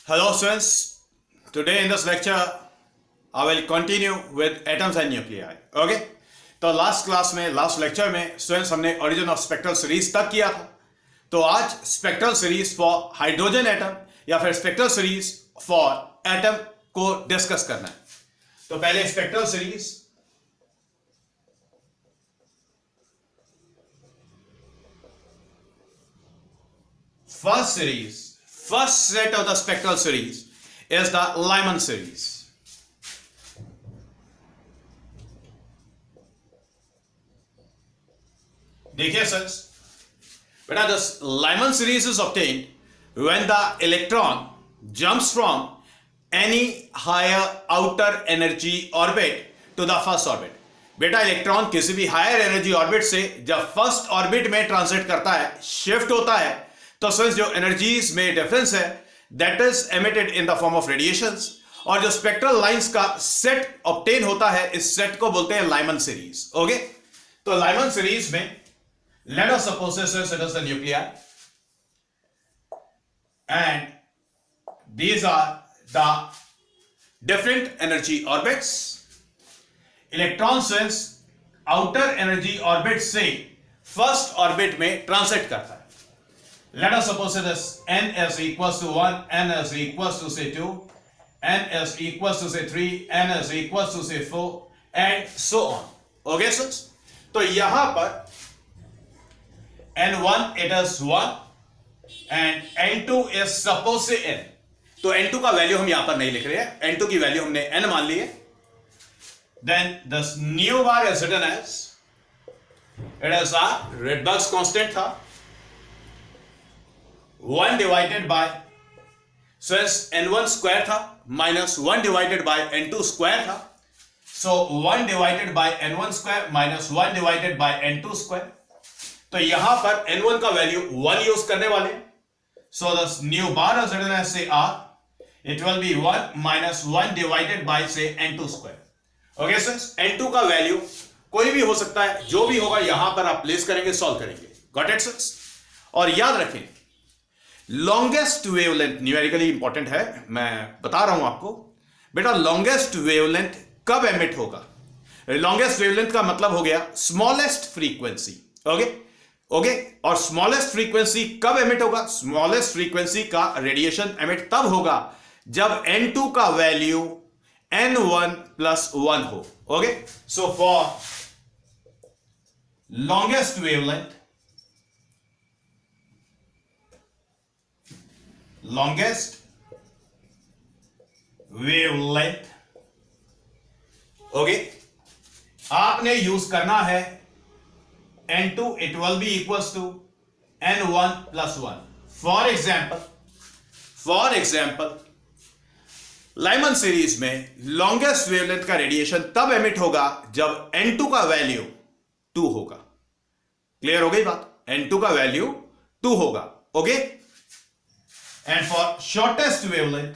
Hello students, today in this lecture I will continue with atoms and nuclei. Okay? तो last lecture में students हमने origin of spectral series तक किया था. तो आज spectral series for hydrogen atom या फिर स्पेक्ट्रल सीरीज फॉर एटम को डिस्कस करना है. तो पहले spectral series first set of the spectral series is the Lyman series. देखिए सर, बेटा this Lyman series is obtained when the electron jumps from any higher outer energy orbit to the first orbit. बेटा electron किसी भी higher energy orbit से जब first orbit में transit करता है, शिफ्ट होता है, तो सर जो एनर्जीज में डिफरेंस है that is emitted in the form of radiations, और जो स्पेक्ट्रल लाइंस का सेट ऑब्टेन होता है इस सेट को बोलते हैं लाइमन सीरीज. ओके, तो लाइमन सीरीज में let us suppose this is the nuclear and these are the different energy orbits. Electron sense outer energy orbit से फर्स्ट ऑर्बिट में ट्रांजिट करता है. Let us suppose this n is equals to 1, n is equals to say 2, n is equals to say 3, n is equals to say 4 and so on. Okay sir? तो यहां पर n1 it is 1 and n2 is suppose say n. तो n2 का value हम यहां पर नहीं लिख रहे हैं, n2 की वैल्यू हमने n मान ली है. Then this nu bar is written as, it is a Rydberg's constant था 1 divided by, so as n1 square था minus 1 divided by n2 square था, so 1 divided by n1 square minus 1 divided by n2 square. तो यहां पर n1 का value 1 use करने वाले, so the nu bar is written as say r, it will be 1 minus 1 divided by say n2 square. Okay sir, n2 का value कोई भी हो सकता है, जो भी होगा यहां पर आप प्लेस करेंगे, सॉल्व करेंगे. Got it sir? और याद रखें लॉन्गेस्ट वेवलेंथ न्यूमेरिकली इंपॉर्टेंट है, मैं बता रहा हूं आपको. बेटा लॉन्गेस्ट वेवलेंथ कब एमिट होगा? लॉन्गेस्ट वेवलेंथ का मतलब हो गया स्मॉलेस्ट फ्रीक्वेंसी. ओके ओके, और स्मॉलेस्ट फ्रीक्वेंसी कब एमिट होगा? स्मॉलेस्ट फ्रीक्वेंसी का रेडिएशन एमिट तब होगा जब n2 का वैल्यू n1 प्लस 1 हो. Okay, so for longest wavelength, longest wavelength, okay, आपने यूज करना है n2, it will be equals to n1 plus 1. For example Lyman series में लॉन्गेस्ट वेवलेंथ का रेडिएशन तब एमिट होगा जब n2 का वैल्यू 2 होगा. क्लियर हो गई बात? n2 का वैल्यू 2 होगा. Okay, and for shortest wavelength,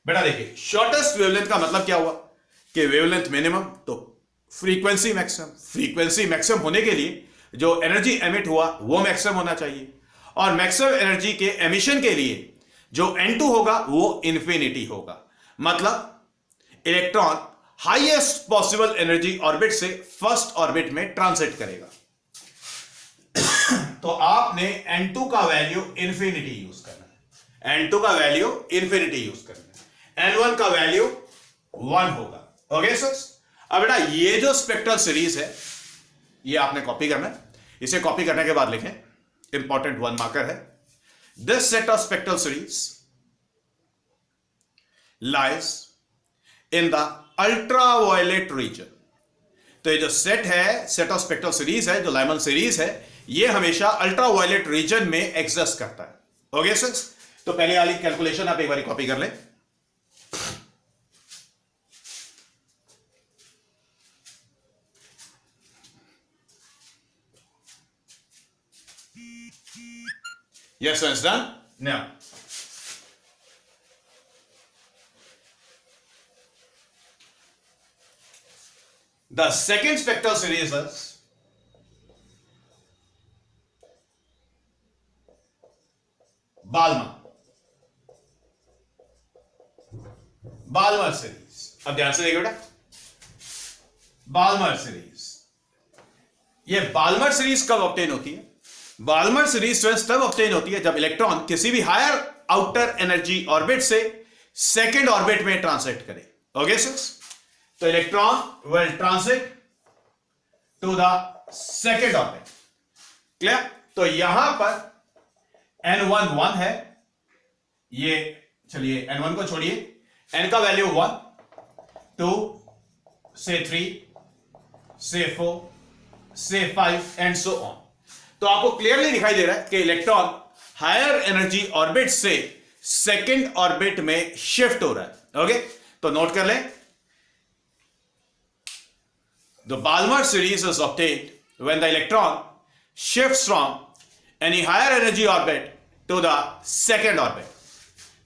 बेटा देखिए शॉर्टेस्ट वेवलेंथ का मतलब क्या हुआ कि वेवलेंथ मिनिमम तो फ्रीक्वेंसी मैक्सिमम. फ्रीक्वेंसी मैक्सिमम होने के लिए जो एनर्जी एमिट हुआ वो मैक्सिमम होना चाहिए, और मैक्सिमम एनर्जी के एमिशन के लिए जो n2 होगा वो इंफिनिटी होगा. मतलब electron highest possible energy orbit से फर्स्ट ऑर्बिट में ट्रांजिट करेगा. तो आपने n2 का वैल्यू इंफिनिटी यूज करना है, n2 का वैल्यू इंफिनिटी यूज करना है, n1 का वैल्यू 1 होगा. ओके सर, अब बेटा ये जो स्पेक्ट्रल सीरीज है ये आपने कॉपी करना है. इसे कॉपी करने के बाद लिखें, इंपॉर्टेंट 1 मार्कर है, this set of spectral series lies in the ultraviolet region. तो ये जो सेट है, सेट ऑफ स्पेक्ट्रल सीरीज है, जो लाइमन सीरीज है, ये हमेशा अल्ट्रावायलेट रीजन में एग्जिस्ट करता है. ओके सर, तो पहले वाली कैलकुलेशन आप एक बार कॉपी कर लें. Yes, so it's done. Now, the second spectral series is Balmer series. अब ध्यान से देखिए बेटा, बाल्मर सीरीज, ये बाल्मर सीरीज कब ऑब्टेन होती है? बाल्मर सीरीज तब ऑब्टेन होती है जब इलेक्ट्रॉन किसी भी हायर आउटर एनर्जी ऑर्बिट से सेकेंड ऑर्बिट में ट्रांसिट करे। ओके सिक्स, तो electron will transit to the second orbit. Clear? तो यहां पर n1 1 है, ये चलिए n1 को छोड़िए, n का वैल्यू 1, 2 से 3 से 4 से 5 एंड सो ऑन। तो आपको क्लियरली दिखाई दे रहा है कि इलेक्ट्रॉन हायर एनर्जी ऑर्बिट से सेकेंड ऑर्बिट में शिफ्ट हो रहा है। ओके, तो नोट कर लें, the Balmer series is obtained when the electron shifts from any higher energy orbit to the second orbit.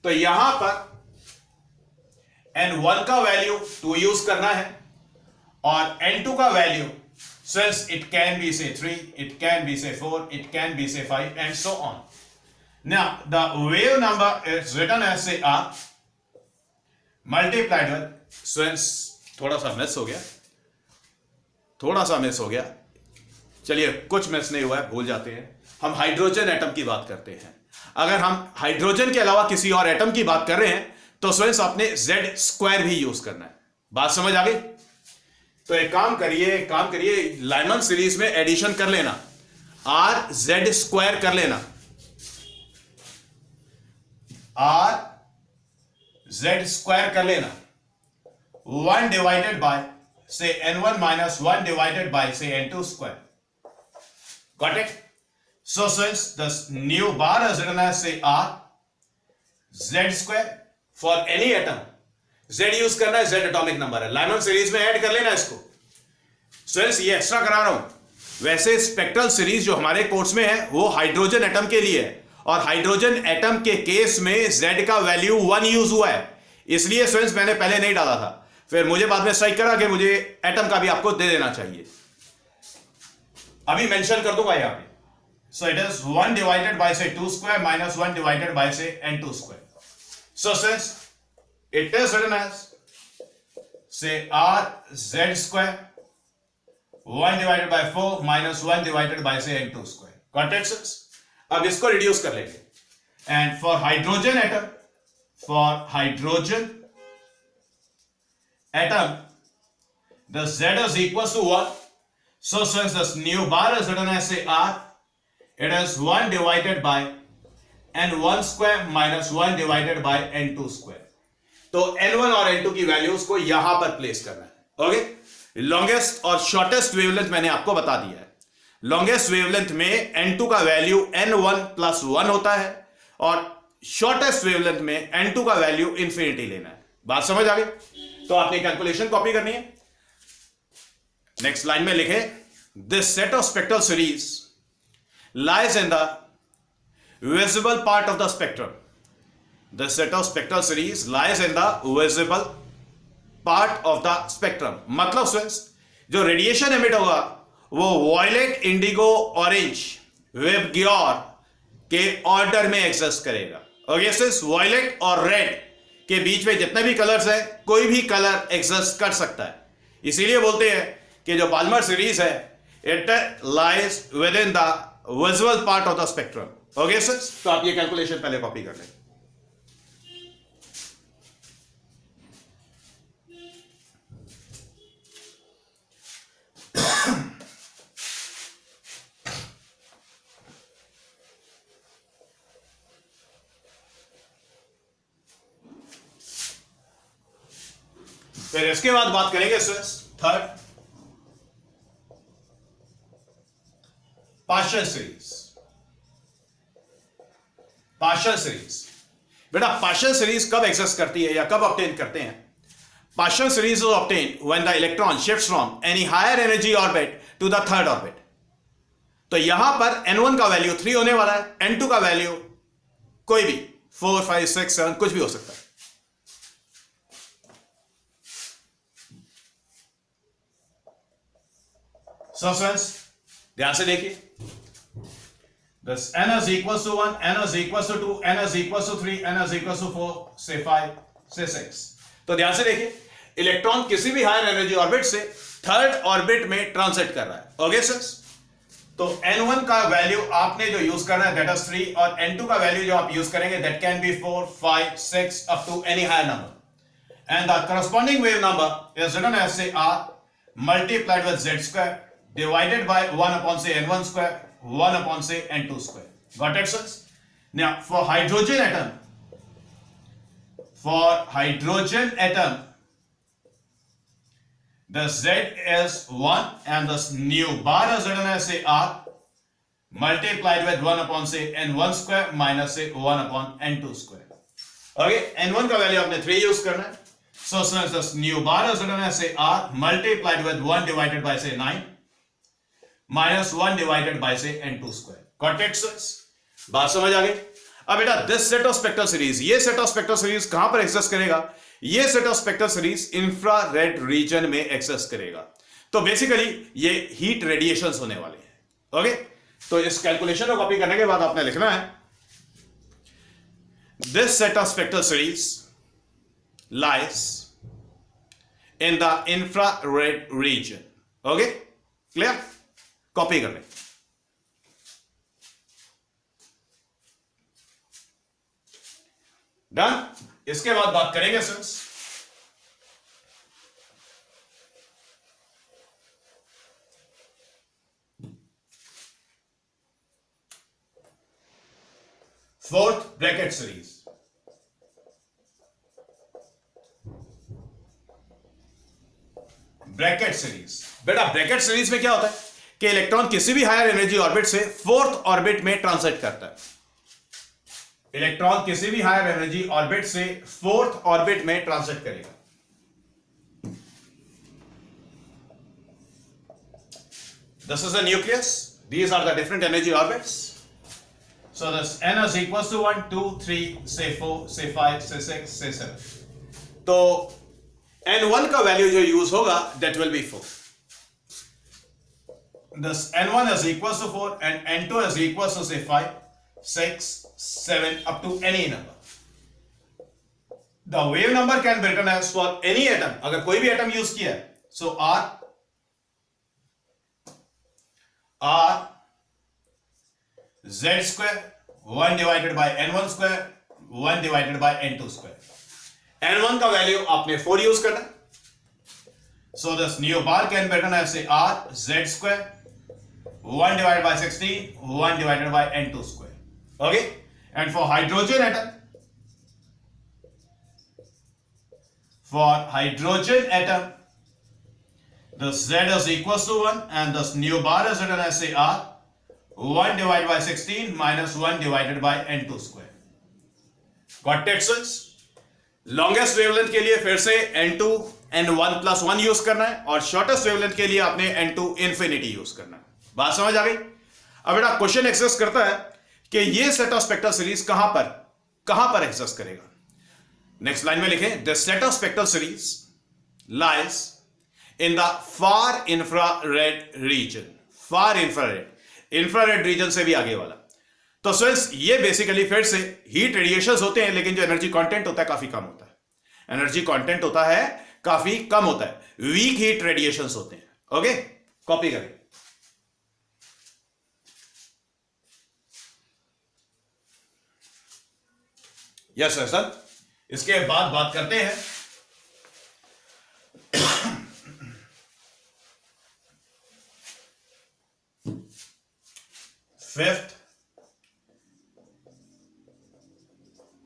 तो यहां पर n1 का वैल्यू 2 यूज करना है और n2 का value, since it can be say 3, it can be say 4, it can be say 5 and so on. Now the wave number is written as say r multiplied with, since थोड़ा सा miss हो गया, चलिए कुछ miss नहीं हुआ है, भूल जाते हैं। हम हाइड्रोजन एटम की बात करते हैं। अगर हम हाइड्रोजन के अलावा किसी और एटम की बात कर रहे हैं तो स्टूडेंट्स आपने z² भी यूज करना है। बात समझ आ गई? तो एक काम करिए, लाइमन सीरीज में एडिशन कर लेना, rz² कर लेना, rz² कर लेना, 1 divided by say n1 minus 1 divided by say n2 square. Got it? So since the new bar is written as say r z² for any atom, z use करना है, z atomic number है, Lyman series में add कर लेना इसको। Students ये extra करा रहा हूं। वैसे स्पेक्ट्रल सीरीज जो हमारे कोर्स में है वो हाइड्रोजन एटम के लिए है, और हाइड्रोजन एटम के केस में z का वैल्यू 1 यूज हुआ है, इसलिए स्टूडेंट्स मैंने पहले नहीं डाला था। फिर मुझे बाद में स्ट्राइक करा कि मुझे एटम का भी आपको दे देना चाहिए, अभी मेंशन कर दूंगा यहां पे। So it is 1 divided by से 2 स्क्वायर माइनस 1 डिवाइडेड बाय से n2 square. So since it is written as say rz² 1 divided by 4 minus 1 divided by say n2 square. Got it? अब इसको रिड्यूस कर लेंगे, and for hydrogen atom the z is equals to 1. So since this new bar is written as say r, it is 1 divided by n1 square minus 1 divided by n2 square. तो n1 और n2 की values को यहां पर place करना है। Okay, longest और shortest wavelength मैंने आपको बता दिया है। लॉन्गेस्ट वेवलेंथ में n2 का वैल्यू n1 प्लस 1 होता है, और शॉर्टेस्ट वेवलेंथ में n2 का वैल्यू इंफिनिटी लेना है। बात समझ आ गई? तो आपने कैलकुलेशन कॉपी करनी है। नेक्स्ट लाइन में लिखे, this set of spectral series lies in the visible part of the spectrum. The set of spectral series lies in the visible part of the spectrum. मतलब स्टूडेंट्स, जो radiation emit होगा वो violet, Indigo, orange, VIBGYOR के order में exist करेगा। Okay students, violet और red के बीच में जितने भी कलर्स है, कोई भी कलर एग्जिस्ट कर सकता है। इसीलिए बोलते हैं कि जो बाल्मर सीरीज है, it lies with in the visual part of the spectrum. Okay students, तो आप ये कैलकुलेशन पहले कॉपी कर लें। फिर इसके बाद बात करेंगे students, third, partial series. Partial series बेटा, पार्शियल सीरीज कब एग्जिस्ट करती है या कब ऑब्टेन करते हैं? Partial series is obtain when the electron shifts from any higher energy orbit to the third orbit. तो यहां पर n1 का वैल्यू 3 होने वाला है, n2 का वैल्यू कोई भी 4, 5, 6, 7 कुछ भी हो सकता है। सो फ्रेंड्स ध्यान से देखिए, Thus n is equals to 1, n is equals to 2, n is equals to 3, n is equals to 4, say 5, say 6. तो ध्यान से देखिए, इलेक्ट्रॉन किसी भी हायर एनर्जी ऑर्बिट से थर्ड ऑर्बिट में ट्रांजिट कर रहा है। ओके सर, तो n1 का वैल्यू आपने जो यूज करना है दैट इज 3, और n2 का वैल्यू जो आप यूज करेंगे that can be 4, 5, 6 up to any higher number, and the corresponding wave number is written as say r multiplied with z square divided by 1 upon say n1 square, 1 upon say n2 square. Got it, sir? Now for hydrogen atom, the Z is 1 and the nu bar is written as say r multiplied with 1 upon say n1 square minus say 1 upon n2 square. Okay, n1 का value आपने 3 use करना है, so since this nu bar is written as say r multiplied with 1 divided by say 9 minus 1 divided by say n2 square. Got it, sir? बात समझ आ गई? अब बेटा this set of spectral series, ये set of spectral series कहां पर access करेगा? ये set of spectral series infrared reason में एक्सेस करेगा। तो बेसिकली ये हीट रेडिएशंस होने वाले हैं। ओके, तो इस कैलकुलेशन को कॉपी करने के बाद आपने लिखना है this set of spectral series lies in the infrared reason. Okay, clear? Copy कर लें। डन। इसके बाद बात करेंगे students fourth Brackett series. Brackett series, बेटा ब्रैकेट सीरीज में क्या होता है कि इलेक्ट्रॉन किसी भी हायर एनर्जी ऑर्बिट से फोर्थ ऑर्बिट में ट्रांजिट करता है। इलेक्ट्रॉन किसी भी हायर एनर्जी ऑर्बिट से फोर्थ ऑर्बिट में ट्रांजिट करेगा। This is a nucleus. These are the different energy orbits. So this n is equals to 1, 2, 3, say 4, say 5, say 6, say 7. तो n1 का वैल्यू जो यूज होगा that will be 4. This n1 is equals to 4 and n2 is equals to say 5, 6, 7 up to any number. The wave number can be written as for any atom. अगर कोई भी atom use किया है, so r z square 1 divided by n1 square 1 divided by n2 square. n1 का value आपने 4 use करना है, so this nu bar can be written as say r z square 1 divided by 16 1 divided by n2 square. Okay, and for hydrogen atom, the z is equals to 1 and the nu bar is written as say r 1 divided by 16 minus 1 divided by n2 square. Got it, sir? Longest wavelength के लिए फिर से n2 n1 plus 1 use करना है, और shortest wavelength के लिए आपने n2 इंफिनिटी यूज करना है। बात समझ आ गई? अब बेटा क्वेश्चन एक्सेस करता है कि ये सेट ऑफ स्पेक्ट्रल सीरीज कहां पर एक्सेस करेगा। नेक्स्ट लाइन में लिखें the set of spectral series lies in the far infrared reason. Far infrared reason से भी आगे वाला। तो स्टूडेंट्स ये बेसिकली फिर से हीट रेडिएशंस होते हैं, लेकिन जो एनर्जी कंटेंट होता है काफी कम होता है। एनर्जी कंटेंट होता है काफी कम होता है, वीक हीट रेडिएशंस होते हैं। ओके, कॉपी करें। यस सर, इसके बाद बात करते हैं fifth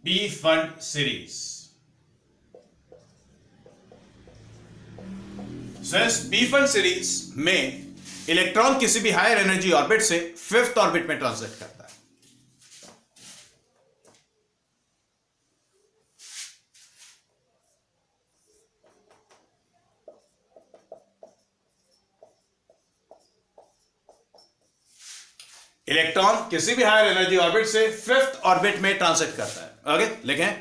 P fund series. P fund series में इलेक्ट्रॉन किसी भी हायर एनर्जी ऑर्बिट से फिफ्थ ऑर्बिट में ट्रांजिट करता है। इलेक्ट्रॉन किसी भी हायर एनर्जी ऑर्बिट से फिफ्थ ऑर्बिट में ट्रांजिट करता है। ओके, लिखें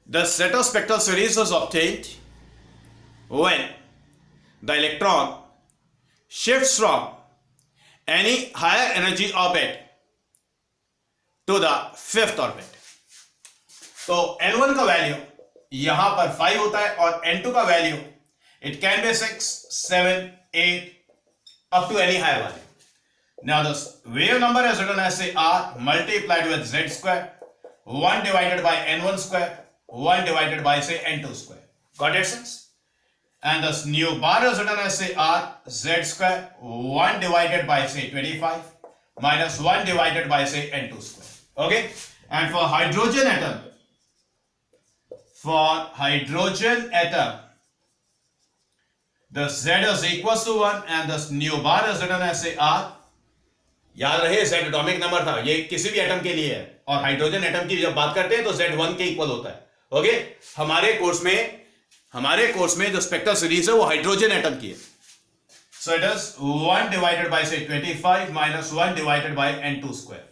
the set of spectral series was obtained when the electron shifts from any higher energy orbit to the fifth orbit. तो N1 का वैल्यू यहां पर 5 होता है और N2 का value it can be 6, 7, 8 up to any higher value. Now the wave number is written as say R multiplied with Z square, 1 divided by N1 square, 1 divided by say N2 square. Got it, sense? And the new bar is written as say R Z square, 1 divided by say 25 minus 1 divided by say N2 square. Okay? And for hydrogen atom, the Z is equals to 1 and the new bar is written as say R. याद रहे Z atomic number था, ये किसी भी atom के लिए है और हाइड्रोजन एटम की जब बात करते हैं तो Z 1 के इक्वल होता है। ओके, हमारे कोर्स में जो स्पेक्ट्रल सीरीज है वो हाइड्रोजन एटम की है। So it is 1 divided by से 25 minus 1 divided by N2 square.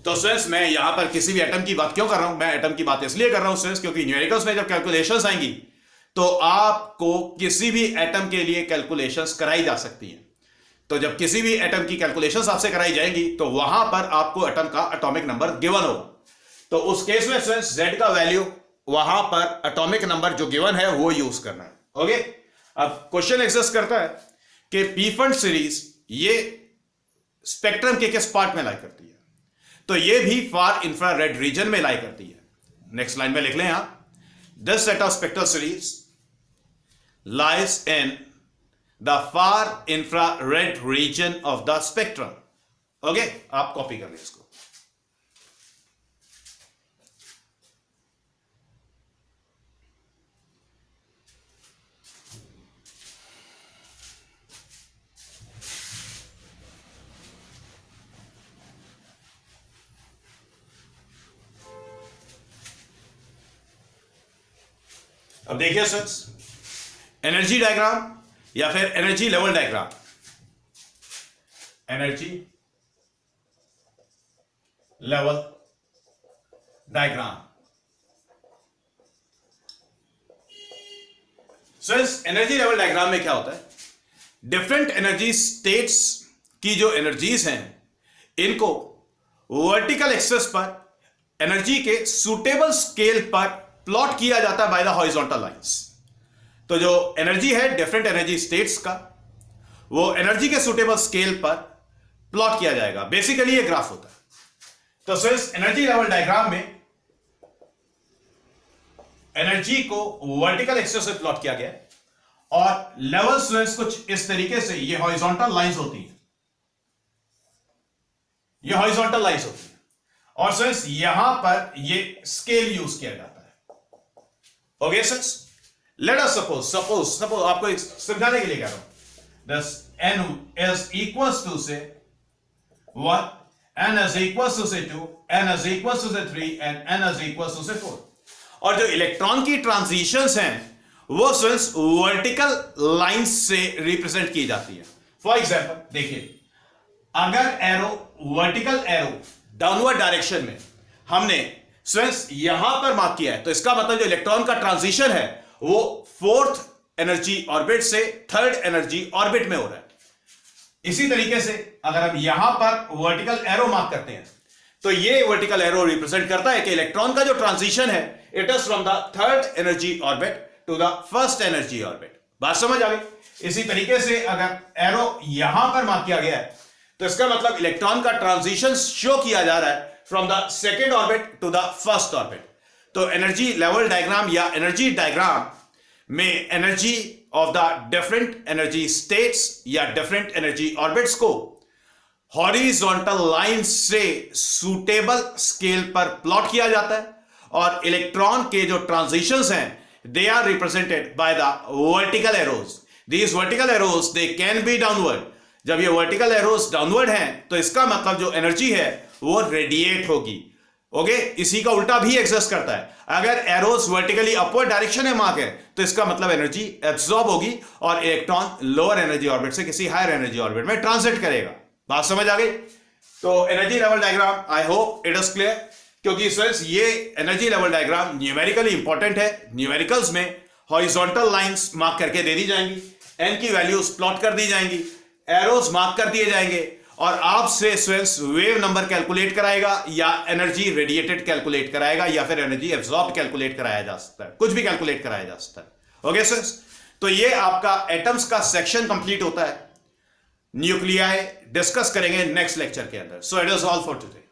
तो स्टूडेंट्स मैं यहां पर किसी भी एटम की बात क्यों कर रहा हूं, मैं एटम की बात इसलिए कर रहा हूं स्टूडेंट्स क्योंकि न्यूमेरिकल्स में जब कैलकुलेशंस आएंगी तो आपको किसी भी एटम के लिए कैलकुलेशंस कराई जा सकती हैं। तो जब किसी भी एटम की कैलकुलेशंस आपसे कराई जाएंगी तो वहां पर आपको एटम का एटॉमिक नंबर गिवन होगा। तो उस केस में स्टूडेंट्स Z का वैल्यू वहां पर एटॉमिक नंबर जो गिवन है वो यूज करना है। ओके, अब क्वेश्चन एग्जिस्ट करता है कि पी फंड सीरीज ये स्पेक्ट्रम के किस पार्ट में लाई करती है, तो ये भी फार इंफ्रारेड रीजन में लाई करती है। नेक्स्ट लाइन में लिख लें यहां, this set of spectral series lies in the far infrared reason of the spectrum. Okay, आप कॉपी कर लें इसको। अब देखिए सर, एनर्जी डायग्राम या फिर energy level diagram, energy level diagram. So इस एनर्जी लेवल डायग्राम में क्या होता है, डिफरेंट एनर्जी स्टेट्स की जो एनर्जीज हैं इनको वर्टिकल एक्सिस पर एनर्जी के सुटेबल स्केल पर प्लॉट किया जाता है बाय द हॉरिजॉन्टल लाइंस। तो जो एनर्जी है डिफरेंट एनर्जी स्टेट्स का वो एनर्जी के सुटेबल स्केल पर प्लॉट किया जाएगा। बेसिकली ये ग्राफ होता है। तो सो इस एनर्जी लेवल डायग्राम में एनर्जी को वर्टिकल एक्सिस से प्लॉट किया गया है और लेवल स्विंग्स कुछ इस तरीके से, ये हॉरिजॉन्टल लाइंस होती है, ये हॉरिजॉन्टल लाइंस होती है और स्विंग्स यहां पर ये स्केल यूज किया जाता है। Okay sir, late us suppose आपको समझाने के लिए कह रहा हूं, this n is equals to say 1, n is equals to say 2, n is equals to say 3 and n is equals to say 4। और जो इलेक्ट्रॉन की ट्रांजिशंस हैं वो स्टूडेंट्स वर्टिकल लाइंस से रिप्रेजेंट की जाती है। फॉर एग्जांपल देखिए, अगर arrow vertical arrow downward direction में हमने स्टूडेंट्स यहां पर मार्क किया है तो इसका मतलब जो इलेक्ट्रॉन का ट्रांजिशन है वो फोर्थ एनर्जी ऑर्बिट से थर्ड एनर्जी ऑर्बिट में हो रहा है। इसी तरीके से अगर हम यहां पर वर्टिकल एरो मार्क करते हैं तो ये वर्टिकल एरो रिप्रेजेंट करता है कि इलेक्ट्रॉन का जो ट्रांजिशन है it is from the third energy orbit to the first energy orbit. बात समझ आ गई। इसी तरीके से अगर एरो यहां पर मार्क किया गया है तो इसका मतलब इलेक्ट्रॉन का ट्रांजिशन शो किया जा रहा है from the second orbit to the first orbit. तो एनर्जी लेवल डायग्राम या एनर्जी डायग्राम में energy of the different energy states या डिफरेंट एनर्जी ऑर्बिट्स को हॉरिजॉन्टल लाइन से सूटेबल स्केल पर प्लॉट किया जाता है और इलेक्ट्रॉन के जो ट्रांजिशंस हैं they are represented by the vertical arrows. These vertical arrows they can be downward. जब ये वर्टिकल एरोज डाउनवर्ड हैं तो इसका मतलब जो एनर्जी है वो रेडिएट होगी। ओके, इसी का उल्टा भी एग्जिस्ट करता है। अगर एरोस वर्टिकली अपवर्ड डायरेक्शन में मार्क है तो इसका मतलब एनर्जी एब्सॉर्ब होगी और इलेक्ट्रॉन लोअर एनर्जी ऑर्बिट से किसी हायर एनर्जी ऑर्बिट में ट्रांजिट करेगा। बात समझ आ गई। तो energy level diagram I hope it is clear, क्योंकि फ्रेंड्स ये energy level diagram numerically important है। न्यूमेरिकल्स में हॉरिजॉन्टल लाइंस मार्क करके दे दी जाएंगी, एन की वैल्यूज प्लॉट कर दी जाएंगी, एरोस मार्क कर दिए जाएंगे और आपसे स्टूडेंट्स वेव नंबर कैलकुलेट कराएगा या एनर्जी रेडिएटेड कैलकुलेट कराएगा या फिर एनर्जी एब्जॉर्ब कैलकुलेट कराया जा सकता है, कुछ भी कैलकुलेट कराया जा सकता है। ओके स्टूडेंट्स, तो ये आपका एटम्स का सेक्शन कंप्लीट होता है। न्यूक्लियाई डिस्कस करेंगे नेक्स्ट लेक्चर के अंदर। So it is all for today.